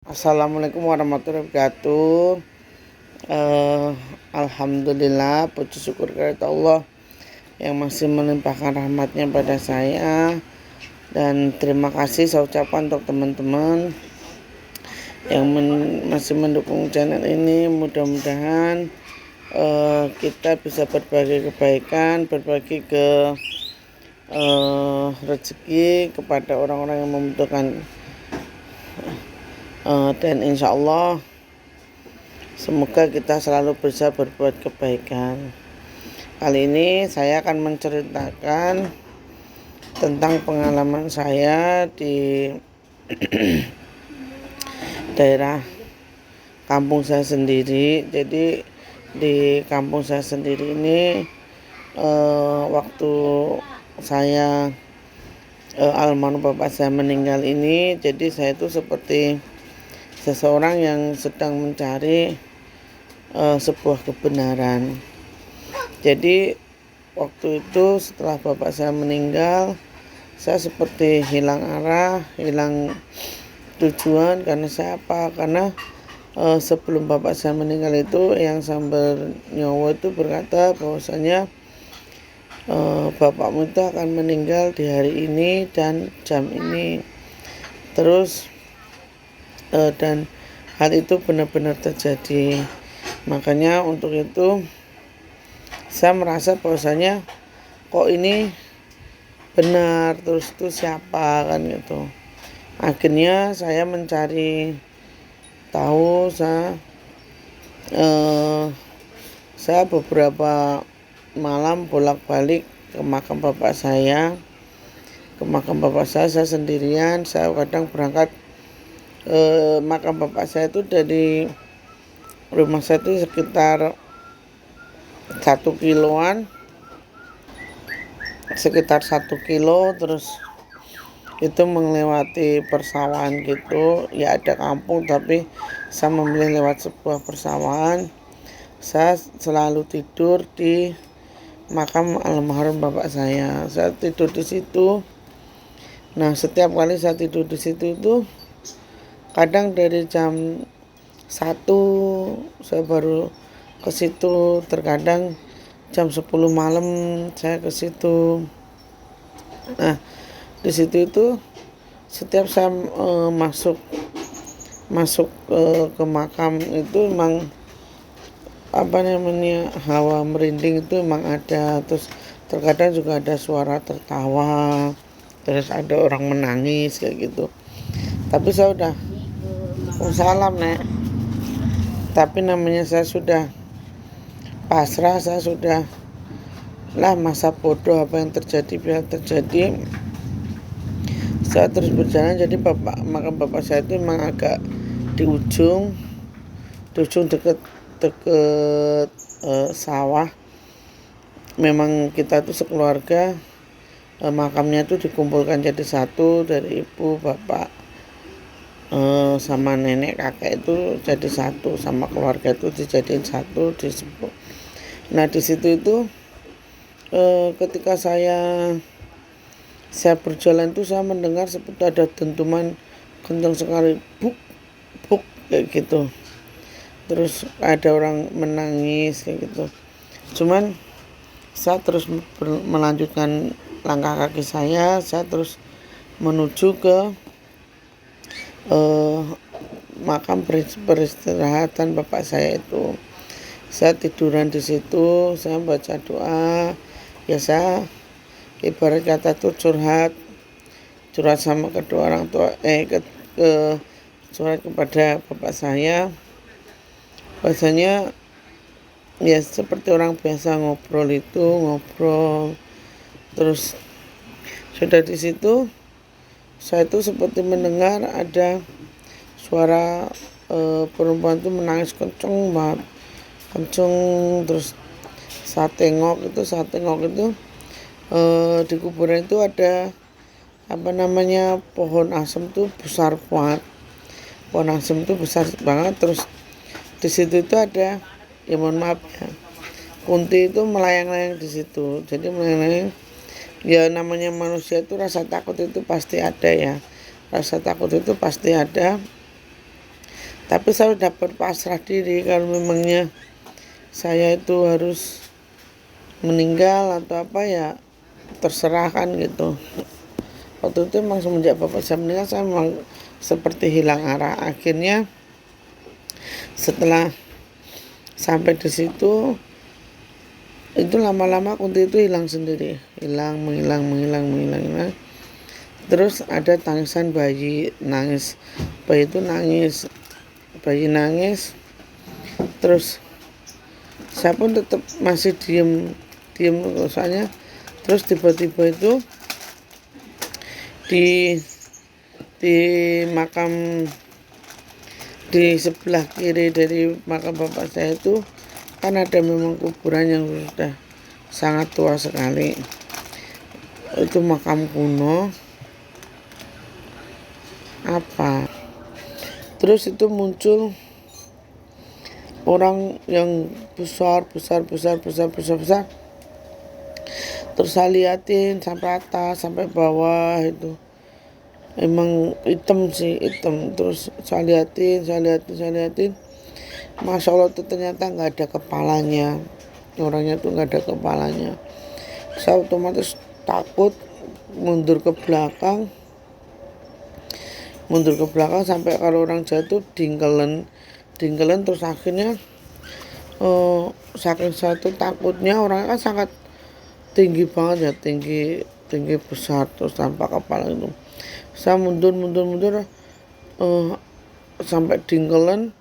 Assalamualaikum warahmatullahi wabarakatuh. Eh, Alhamdulillah, puji syukur kepada Allah yang masih melimpahkan rahmatnya pada saya. Dan terima kasih saya ucapkan untuk teman-teman yang masih mendukung channel ini. Mudah-mudahan kita bisa berbagi kebaikan, berbagi ke rezeki kepada orang-orang yang membutuhkan, dan insya Allah semoga kita selalu bisa berbuat kebaikan. Kali ini saya akan menceritakan tentang pengalaman saya di daerah kampung saya sendiri. Jadi di kampung saya sendiri ini, waktu saya almarhum bapak saya meninggal ini, jadi saya itu seperti seseorang yang sedang mencari sebuah kebenaran. Jadi waktu itu setelah bapak saya meninggal, saya seperti hilang arah, hilang tujuan. Karena saya apa? Karena sebelum bapak saya meninggal itu, yang sambil nyawa itu berkata bahwasanya bapakmu itu akan meninggal di hari ini dan jam ini. Terus dan hal itu benar-benar terjadi. Makanya untuk itu saya merasa bahwasanya kok ini benar, terus itu siapa kan gitu. Akhirnya saya mencari tahu. Saya beberapa malam bolak-balik ke makam bapak saya. Saya sendirian. Saya kadang berangkat makam bapak saya itu dari rumah saya itu sekitar 1 kiloan, terus itu melewati persawahan gitu ya, ada kampung tapi saya memilih lewat sebuah persawahan. Saya selalu tidur di makam almarhum bapak saya. Saya tidur di situ. Nah, setiap kali saya tidur di situ itu kadang dari jam 1 saya baru ke situ, terkadang jam 10 malam saya ke situ. Nah, di situ itu setiap saya masuk ke makam itu memang hawa merinding itu memang ada. Terus terkadang juga ada suara tertawa, terus ada orang menangis kayak gitu. Tapi saya udah salam nek, tapi namanya saya sudah pasrah. Saya sudah masa bodoh, apa yang terjadi biar terjadi. Saya terus berjalan. Jadi makam bapak saya itu memang agak di ujung deket sawah. Memang kita tuh sekeluarga, makamnya itu dikumpulkan jadi satu, dari ibu, bapak, sama nenek, kakek itu jadi satu, sama keluarga itu dijadiin satu, disebut. Nah, di situ itu ketika saya berjalan itu saya mendengar seperti ada dentuman kencang sekali, buk buk kayak gitu. Terus ada orang menangis kayak gitu. Cuman saya terus melanjutkan langkah kaki saya terus menuju ke makam peristirahatan bapak saya itu. Saya tiduran di situ, saya baca doa. Ya, saya ibarat kata tuh curhat sama kedua orang tua, curhat kepada bapak saya. Bahasanya ya seperti orang biasa ngobrol. Terus sudah di situ saya itu seperti mendengar ada suara perempuan itu menangis kenceng banget, Terus saya tengok itu di kuburan itu ada pohon asem tuh besar banget. Pohon asem itu besar banget. Terus di situ itu ada, ya mohon maaf ya, kunti itu melayang-layang di situ. Jadi melayang-layang, ya namanya manusia itu rasa takut itu pasti ada ya. Rasa takut itu pasti ada. Tapi saya dapat pasrah diri kalau memangnya saya itu harus meninggal atau apa ya terserah kan gitu. Waktu itu memang semenjak bapak saya meninggal saya memang seperti hilang arah. Akhirnya setelah sampai di situ itu lama-lama kunti itu hilang sendiri, menghilang. Terus ada tangisan bayi nangis, bayi nangis. Terus saya pun tetap masih diem soalnya. Terus tiba-tiba itu di makam di sebelah kiri dari makam bapak saya itu kan ada memang kuburan yang sudah sangat tua sekali. Itu makam kuno apa. Terus itu muncul orang yang besar. Terus saya liatin sampai atas, sampai bawah itu. Emang hitam. Terus saya liatin. Masya Allah tuh ternyata nggak ada kepalanya. Orangnya tuh nggak ada kepalanya. Saya otomatis takut mundur ke belakang sampai kalau orang jatuh dingkelen terus akhirnya saking satu takutnya orangnya kan sangat tinggi banget ya, tinggi besar terus tanpa kepala itu. Saya mundur sampai dingkelen.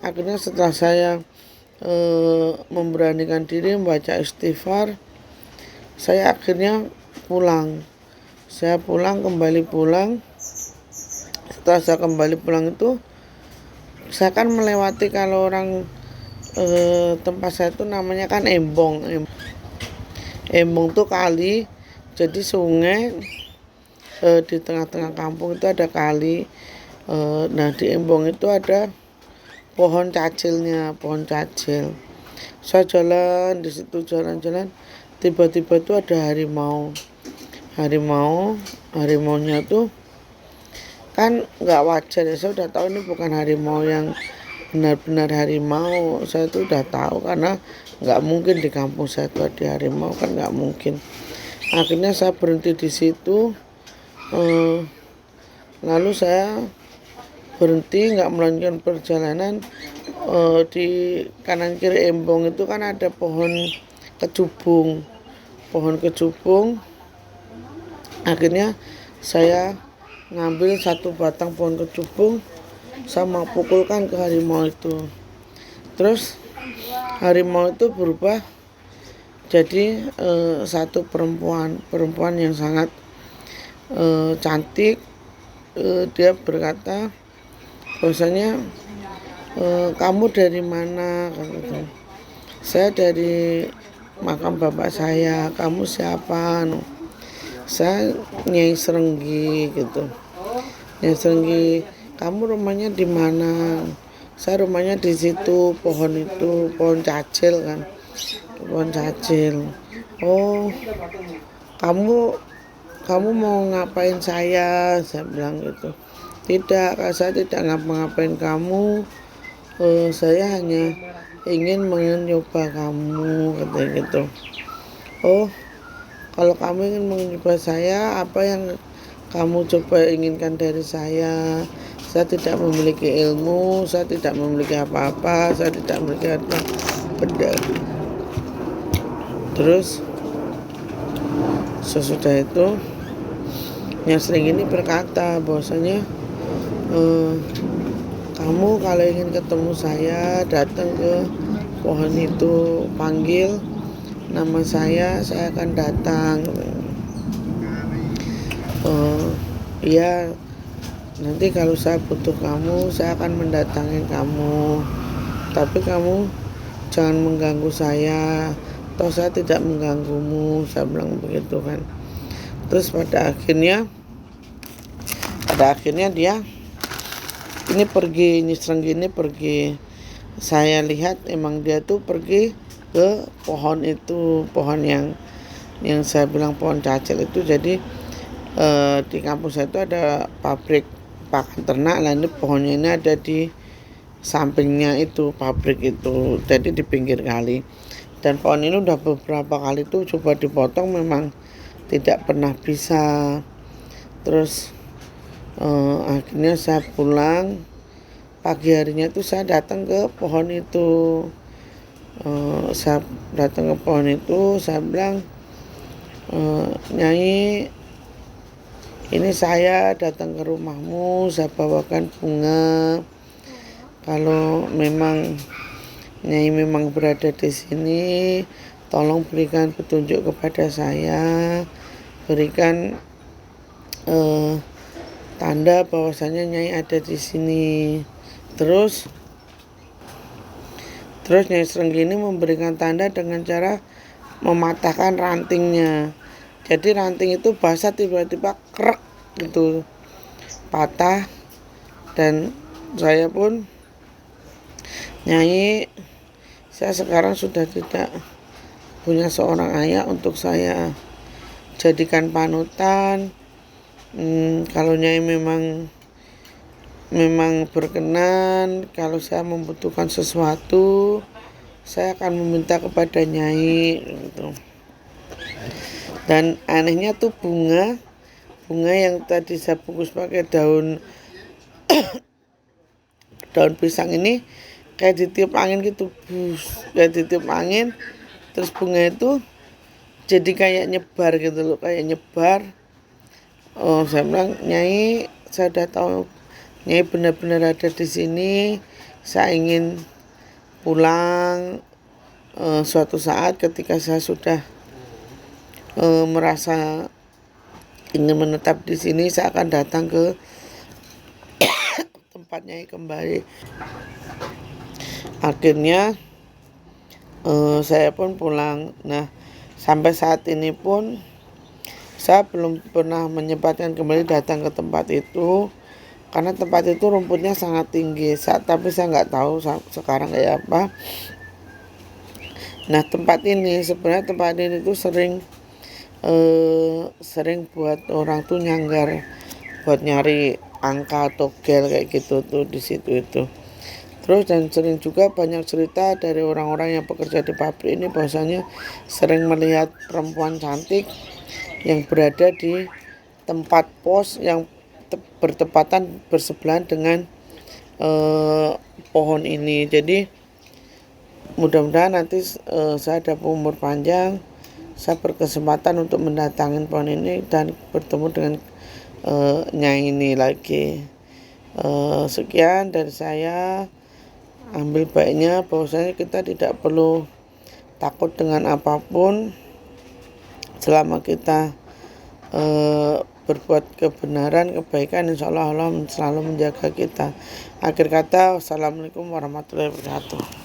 Akhirnya setelah saya memberanikan diri membaca istighfar, saya akhirnya kembali pulang. Setelah saya kembali pulang itu saya kan melewati, kalau orang tempat saya itu namanya kan Embong tuh kali, jadi sungai. Di tengah-tengah kampung itu ada kali. Nah di Embong itu ada pohon cacil. Saya jalan di situ, tiba-tiba itu ada harimaunya tuh kan nggak wajar ya. Saya udah tahu ini bukan harimau yang benar-benar harimau. Saya tuh udah tahu karena nggak mungkin di kampung saya tuh ada harimau, kan nggak mungkin. Akhirnya saya berhenti di situ. Lalu saya berhenti, nggak melanjutkan perjalanan. Di kanan kiri Embong itu kan ada pohon kecubung. Akhirnya saya ngambil satu batang pohon kecubung, saya mau pukulkan ke harimau itu. Terus harimau itu berubah jadi satu perempuan yang sangat cantik. Dia berkata bahwasanya kamu dari mana? Gitu. Saya dari makam bapak saya. Kamu siapa? Saya Nyai Serenggi gitu. Nyai Serenggi, kamu rumahnya di mana? Saya rumahnya di situ, pohon cacil kan. Pohon cacil. Oh, kamu mau ngapain saya bilang gitu. Tidak, saya tidak ngapa-ngapain kamu. Saya hanya ingin mencoba kamu, katanya gitu. Oh, kalau kamu ingin mencoba saya, apa yang kamu coba inginkan dari saya? Saya tidak memiliki ilmu, saya tidak memiliki apa-apa, saya tidak memiliki benda. Terus sesudah itu yang sering ini berkata bahwasanya kamu kalau ingin ketemu saya, datang ke pohon itu, panggil nama saya akan datang. Iya, nanti kalau saya butuh kamu, saya akan mendatangi kamu. Tapi kamu jangan mengganggu saya, toh saya tidak mengganggumu, saya bilang begitu kan. Terus pada akhirnya dia ini pergi, pergi. Saya lihat emang dia tuh pergi ke pohon itu, pohon yang saya bilang pohon cacil itu. Jadi di kampus saya itu ada pabrik pakan ternak. Lalu pohonnya ini ada di sampingnya itu pabrik itu, jadi di pinggir kali. Dan pohon ini udah beberapa kali tuh coba dipotong, memang tidak pernah bisa. Terus akhirnya saya pulang, pagi harinya tuh saya datang ke pohon itu. Saya datang ke pohon itu, saya bilang, Nyai, ini saya datang ke rumahmu, saya bawakan bunga. Kalau memang Nyai memang berada di sini, tolong berikan petunjuk kepada saya, berikan tanda bahwasanya Nyai ada di sini. Terus Nyai Srenggini memberikan tanda dengan cara mematahkan rantingnya. Jadi ranting itu basah, tiba-tiba krek gitu, patah. Dan saya pun, Nyai, saya sekarang sudah tidak punya seorang ayah untuk saya jadikan panutan. Kalau Nyai memang berkenan, kalau saya membutuhkan sesuatu, saya akan meminta kepada Nyai gitu. Dan anehnya tuh bunga yang tadi saya bungkus pakai daun pisang ini kayak ditiup angin gitu, kayak ditiup angin. Terus bunga itu jadi kayak nyebar gitu loh, kayak nyebar. Saya bilang, Nyai, saya udah tahu Nyai benar-benar ada di sini. Saya ingin pulang suatu saat ketika saya sudah merasa ingin menetap di sini, saya akan datang ke tempat Nyai kembali. Akhirnya saya pun pulang. Nah, sampai saat ini pun saya belum pernah menyempatkan kembali datang ke tempat itu, karena tempat itu rumputnya sangat tinggi. Tapi saya nggak tahu sekarang kayak apa. Nah, tempat ini tuh sering buat orang tuh nyanggar buat nyari angka atau gel kayak gitu tuh di situ itu. Terus dan sering juga banyak cerita dari orang-orang yang bekerja di pabrik ini bahwasanya sering melihat perempuan cantik yang berada di tempat pos yang bertepatan bersebelahan dengan pohon ini. Jadi mudah-mudahan nanti saya ada umur panjang, saya berkesempatan untuk mendatangi pohon ini dan bertemu dengan Nyai ini lagi. Sekian dari saya. Ambil baiknya bahwasanya kita tidak perlu takut dengan apapun selama kita berbuat kebenaran, kebaikan. Insya Allah selalu menjaga kita. Akhir kata, wassalamualaikum warahmatullahi wabarakatuh.